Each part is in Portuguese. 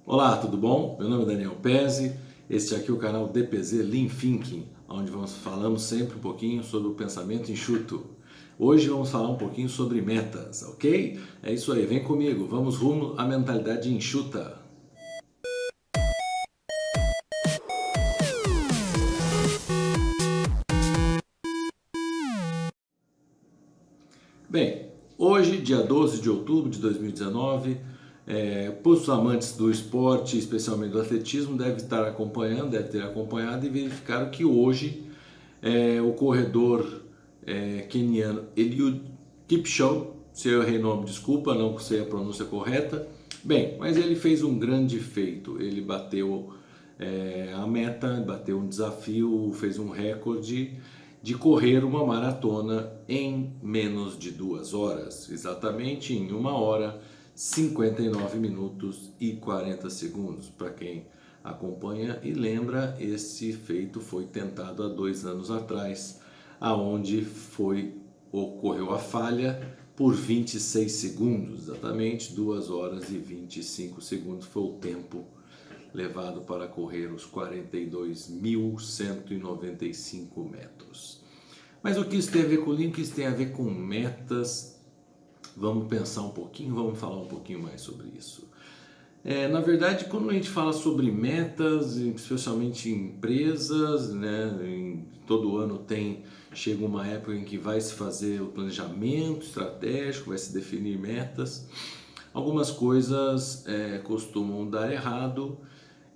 Olá, tudo bom? Meu nome é Daniel Pezzi, este aqui é o canal DPZ Lean Thinking, onde falamos sempre um pouquinho sobre o pensamento enxuto. Hoje vamos falar um pouquinho sobre metas, ok? É isso aí, vem comigo, vamos rumo à mentalidade enxuta. Bem, hoje, dia 12 de outubro de 2019, para os amantes do esporte, especialmente do atletismo, deve ter acompanhado e verificado que hoje o corredor queniano Eliud Kipchoge, se eu errei o nome, desculpa, não sei a pronúncia correta. Bem, mas ele fez um grande feito, ele bateu a meta, bateu um desafio, fez um recorde de correr uma maratona em menos de 2 horas, exatamente em 1 hora, 59 minutos e 40 segundos. Para quem acompanha e lembra, esse feito foi tentado há 2 anos atrás, aonde ocorreu a falha por 26 segundos, exatamente 2 horas e 25 segundos foi o tempo levado para correr os 42.195 metros. Mas o que isso tem a ver com o Lean? O que isso tem a ver com metas? Vamos pensar um pouquinho, vamos falar um pouquinho mais sobre isso. Na verdade, quando a gente fala sobre metas, especialmente em empresas, né, todo ano chega uma época em que vai se fazer o planejamento estratégico, vai se definir metas. Algumas coisas costumam dar errado,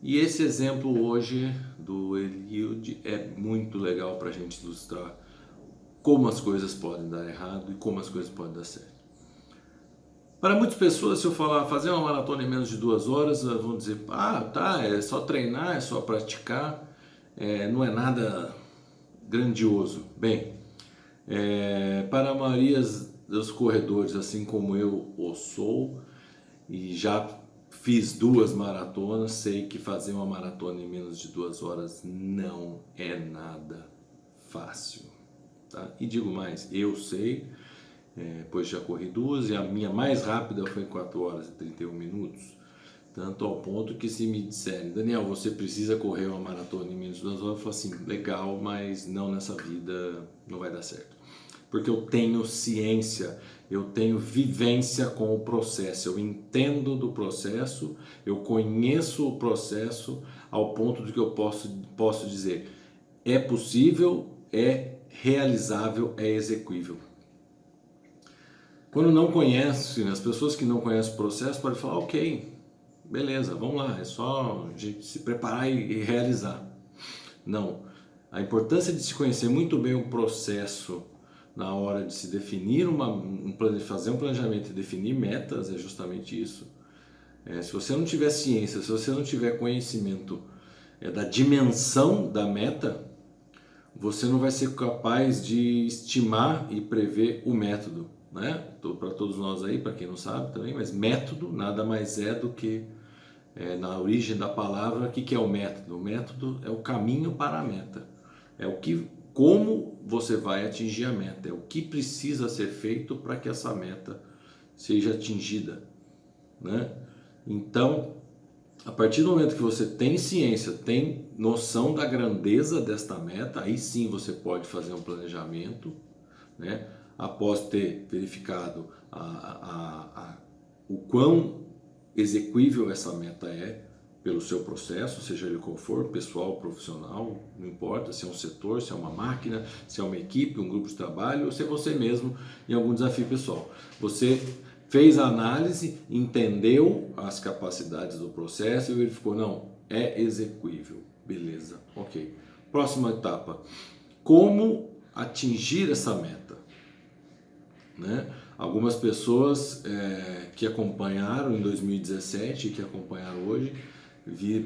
e esse exemplo hoje do Eliud é muito legal para a gente ilustrar como as coisas podem dar errado e como as coisas podem dar certo. Para muitas pessoas, se eu falar fazer uma maratona em menos de 2 horas, elas vão dizer, tá, é só treinar, é só praticar, não é nada grandioso. Bem, para a maioria dos corredores, assim como eu o sou, e já fiz 2 maratonas, sei que fazer uma maratona em menos de 2 horas não é nada fácil. Tá? E digo mais, eu sei, pois já corri 2 e a minha mais rápida foi em 4 horas e 31 minutos. Tanto ao ponto que se me disserem, Daniel, você precisa correr uma maratona em menos de 2 horas, eu falo assim, legal, mas não nessa vida, não vai dar certo. Porque eu tenho ciência, eu tenho vivência com o processo, eu entendo do processo, eu conheço o processo ao ponto de que eu posso dizer, é possível, é realizável, é execuível. Quando não conhece, as pessoas que não conhecem o processo podem falar, ok, beleza, vamos lá, é só a gente se preparar e realizar. Não, a importância de se conhecer muito bem o processo na hora de se definir fazer um planejamento e definir metas é justamente isso. Se você não tiver ciência, se você não tiver conhecimento da dimensão da meta, você não vai ser capaz de estimar e prever o método, né? Para todos nós aí, para quem não sabe também, mas método nada mais é do que, na origem da palavra, o que é o método? O método é o caminho para a meta, como você vai atingir a meta, é o que precisa ser feito para que essa meta seja atingida, né? Então, a partir do momento que você tem ciência, tem noção da grandeza desta meta, aí sim você pode fazer um planejamento, né? Após ter verificado o quão execuível essa meta é pelo seu processo, seja ele qual for, pessoal, profissional, não importa se é um setor, se é uma máquina, se é uma equipe, um grupo de trabalho, ou se é você mesmo em algum desafio pessoal. Você fez a análise, entendeu as capacidades do processo e verificou, não, é execuível, beleza, ok. Próxima etapa, como atingir essa meta, né? Algumas pessoas que acompanharam em 2017 e que acompanharam hoje,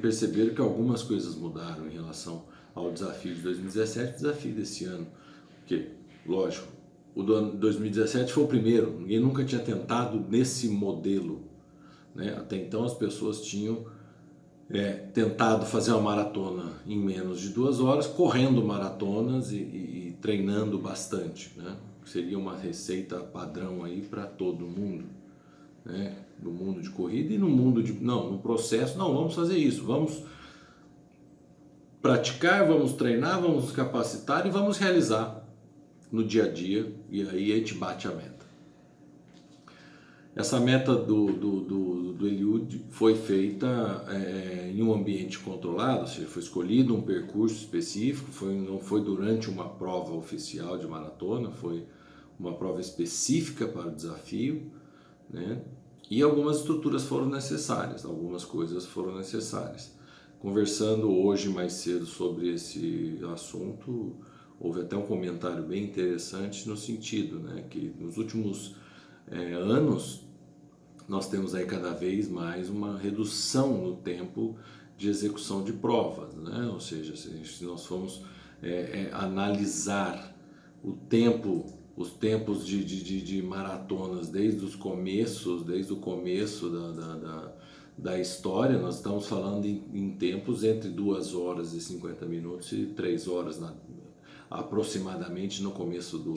perceberam que algumas coisas mudaram em relação ao desafio de 2017 e o desafio desse ano. Porque, lógico, o do 2017 foi o primeiro, ninguém nunca tinha tentado nesse modelo, né? Até então as pessoas tinham tentado fazer uma maratona em menos de 2 horas, correndo maratonas e treinando bastante, né? Seria uma receita padrão aí para todo mundo, né? no mundo de corrida e no mundo de, não, no processo, não, vamos fazer isso, vamos praticar, vamos treinar, vamos nos capacitar e vamos realizar no dia a dia, e aí a gente bate a meta. Essa meta do Eliud foi feita em um ambiente controlado, ou seja, foi escolhido um percurso específico, não foi durante uma prova oficial de maratona, foi uma prova específica para o desafio, né? E algumas estruturas foram necessárias, algumas coisas foram necessárias. Conversando hoje mais cedo sobre esse assunto, houve até um comentário bem interessante no sentido, né, que nos últimos anos nós temos aí cada vez mais uma redução no tempo de execução de provas, né? Ou seja, se nós formos analisar os tempos de maratonas desde o começo da história, nós estamos falando em tempos entre 2 horas e 50 minutos e 3 horas aproximadamente no começo do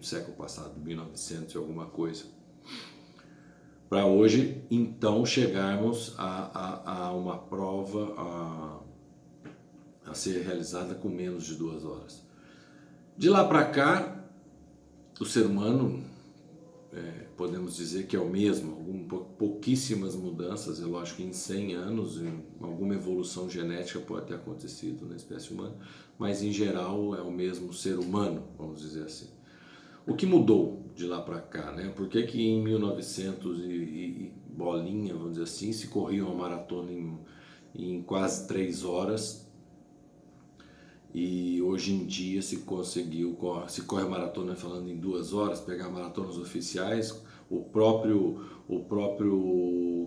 século passado, 1900 e alguma coisa. Para hoje, então, chegarmos a uma prova a ser realizada com menos de 2 horas. De lá para cá, o ser humano, podemos dizer que é o mesmo, pouquíssimas mudanças, é lógico que em 100 anos alguma evolução genética pode ter acontecido na espécie humana, mas em geral é o mesmo ser humano, vamos dizer assim. O que mudou de lá para cá, né? Por que que em 1900 e bolinha, vamos dizer assim, se corria uma maratona em quase 3 horas e hoje em dia se corre a maratona falando em 2 horas, pegar maratonas oficiais, o próprio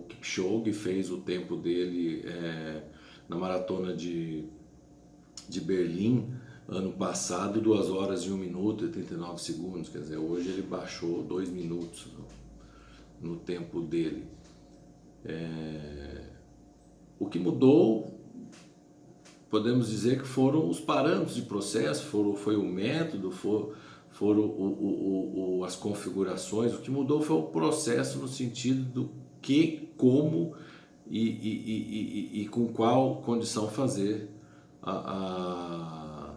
Kipchoge fez o tempo dele na maratona de Berlim, ano passado, 2 horas e 1 minuto e 39 segundos, quer dizer, hoje ele baixou 2 minutos no tempo dele. O que mudou, podemos dizer que foram os parâmetros de processo, foi o método, foram as configurações. O que mudou foi o processo no sentido do que, como e com qual condição fazer a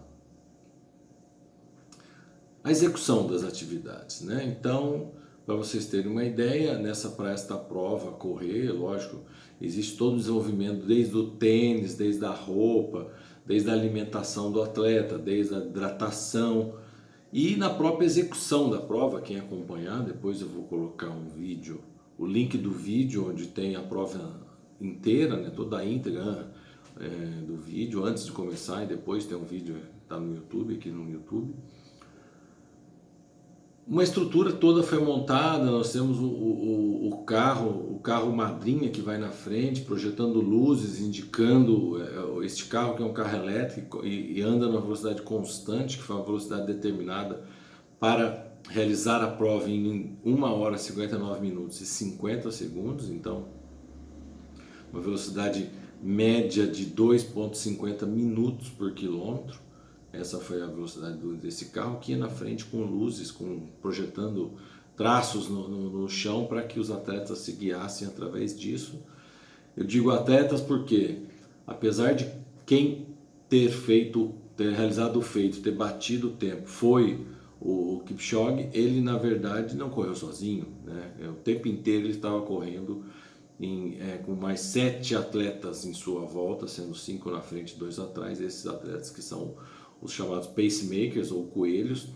execução das atividades, né? Então, para vocês terem uma ideia, para esta prova correr, lógico, existe todo o desenvolvimento desde o tênis, desde a roupa, desde a alimentação do atleta, desde a hidratação e na própria execução da prova. Quem acompanhar, depois eu vou colocar um vídeo, o link do vídeo onde tem a prova inteira, né, toda a íntegra do vídeo, antes de começar, e depois tem um vídeo, está no YouTube, aqui no YouTube. Uma estrutura toda foi montada, nós temos o carro madrinha que vai na frente, projetando luzes, indicando este carro que é um carro elétrico e anda na velocidade constante, que foi uma velocidade determinada para realizar a prova em 1 hora, 59 minutos e 50 segundos, então uma velocidade média de 2,50 minutos por quilômetro. Essa foi a velocidade desse carro, que ia na frente com luzes, projetando traços no chão para que os atletas se guiassem através disso. Eu digo atletas porque, apesar de quem ter realizado o feito, ter batido o tempo, foi o Kipchoge, ele na verdade não correu sozinho, né? O tempo inteiro ele estava correndo com mais 7 atletas em sua volta, sendo 5 na frente e 2 atrás. Esses atletas que são os chamados pacemakers ou coelhos,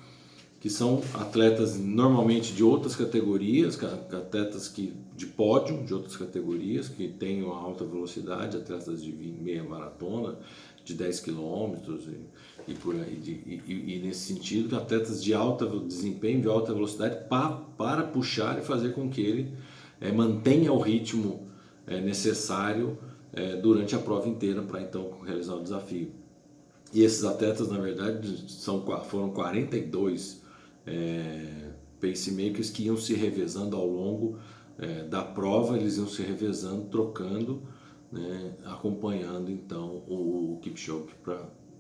que são atletas normalmente de outras categorias, atletas de pódio de outras categorias, que têm uma alta velocidade, atletas de meia maratona, de 10 quilômetros e por aí, e nesse sentido, atletas de alto desempenho, de alta velocidade, para puxar e fazer com que ele mantenha o ritmo necessário durante a prova inteira para então realizar o desafio. E esses atletas, na verdade, foram 42 pacemakers que iam se revezando ao longo da prova, eles iam se revezando, trocando, né, acompanhando então o Kipchoge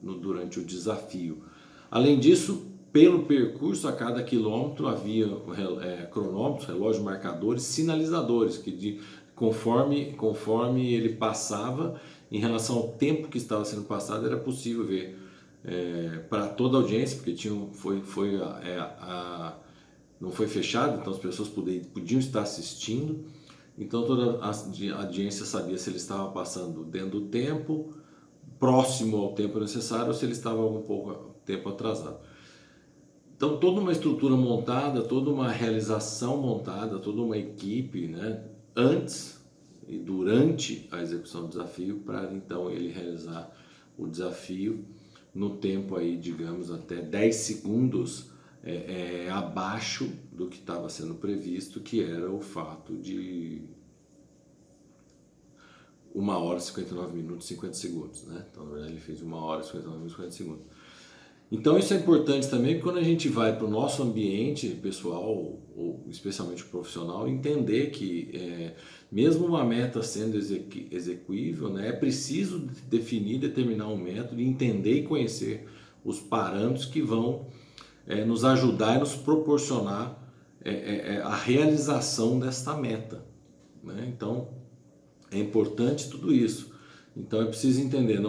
durante o desafio. Além disso, pelo percurso, a cada quilômetro havia cronômetros, relógios, marcadores, sinalizadores, conforme ele passava, em relação ao tempo que estava sendo passado, era possível ver para toda a audiência, porque não foi fechado, então as pessoas podiam estar assistindo, então toda a audiência sabia se ele estava passando dentro do tempo, próximo ao tempo necessário, ou se ele estava um pouco tempo atrasado. Então toda uma estrutura montada, toda uma realização montada, toda uma equipe, né, antes e durante a execução do desafio, para então ele realizar o desafio no tempo aí, digamos, até 10 segundos abaixo do que estava sendo previsto, que era o fato de 1 hora, 59 minutos e 50 segundos, né? Então, na verdade, ele fez 1 hora, 59 minutos e 50 segundos. Então, isso é importante também, porque quando a gente vai para o nosso ambiente pessoal, ou especialmente profissional, entender que mesmo uma meta sendo execuível, né, é preciso definir, determinar um método, entender e conhecer os parâmetros que vão nos ajudar e nos proporcionar a realização desta meta, né? Então, é importante tudo isso. Então, é preciso entender,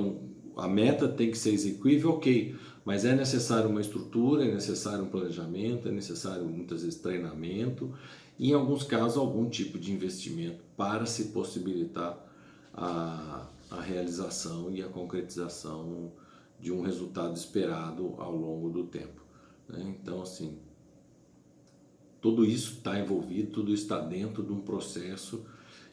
a meta tem que ser execuível, ok, mas é necessário uma estrutura, é necessário um planejamento, é necessário muitas vezes treinamento e, em alguns casos, algum tipo de investimento para se possibilitar a realização e a concretização de um resultado esperado ao longo do tempo, né? Então, assim, tudo isso está envolvido, tudo isso está dentro de um processo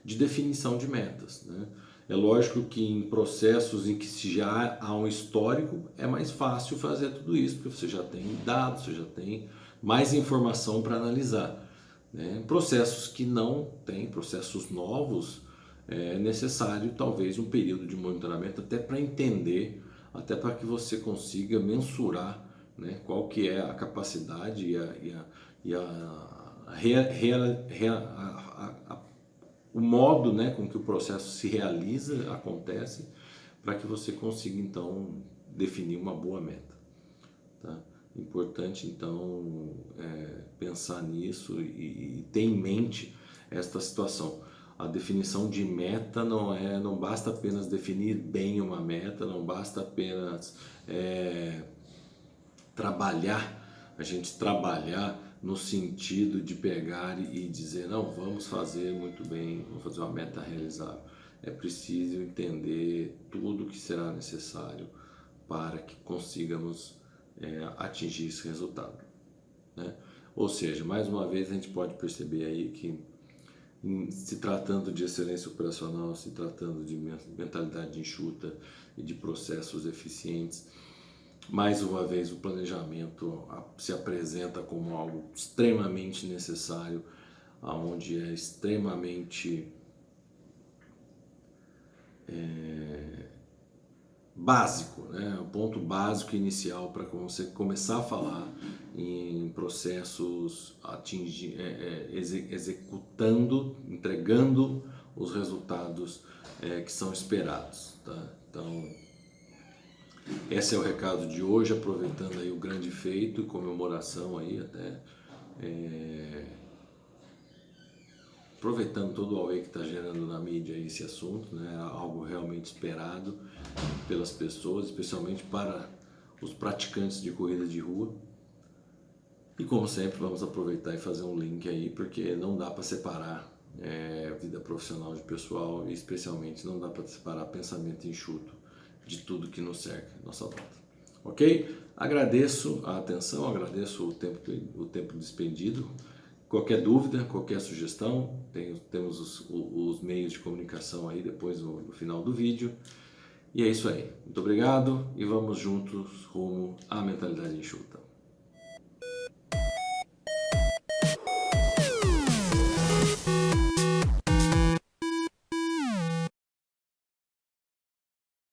de definição de metas, né? É lógico que em processos em que já há um histórico é mais fácil fazer tudo isso, porque você já tem dados, você já tem mais informação para analisar, né? Processos que não têm, processos novos, é necessário talvez um período de monitoramento até para entender, até para que você consiga mensurar, né, qual que é a capacidade o modo, né, com que o processo se realiza, acontece, para que você consiga então definir uma boa meta, tá? Importante então pensar nisso e ter em mente esta situação. A definição de meta não basta apenas definir bem uma meta, não basta apenas a gente trabalhar no sentido de pegar e dizer, não, vamos fazer muito bem, vamos fazer uma meta realizável. É preciso entender tudo o que será necessário para que consigamos atingir esse resultado, né? Ou seja, mais uma vez a gente pode perceber aí que, se tratando de excelência operacional, se tratando de mentalidade enxuta e de processos eficientes, mais uma vez o planejamento se apresenta como algo extremamente necessário, onde é extremamente básico, né? O ponto básico inicial para você começar a falar em processos, executando, entregando os resultados que são esperados, tá? Então, esse é o recado de hoje, aproveitando aí o grande feito e comemoração aí até, aproveitando todo o auê que está gerando na mídia esse assunto, né? Algo realmente esperado pelas pessoas, especialmente para os praticantes de corrida de rua. E como sempre, vamos aproveitar e fazer um link aí, porque não dá para separar vida profissional de pessoal, e especialmente não dá para separar pensamento enxuto de tudo que nos cerca, nossa volta. Ok? Agradeço a atenção, agradeço o tempo despendido. Qualquer dúvida, qualquer sugestão, temos os meios de comunicação aí depois no final do vídeo. E é isso aí. Muito obrigado e vamos juntos rumo à mentalidade enxuta.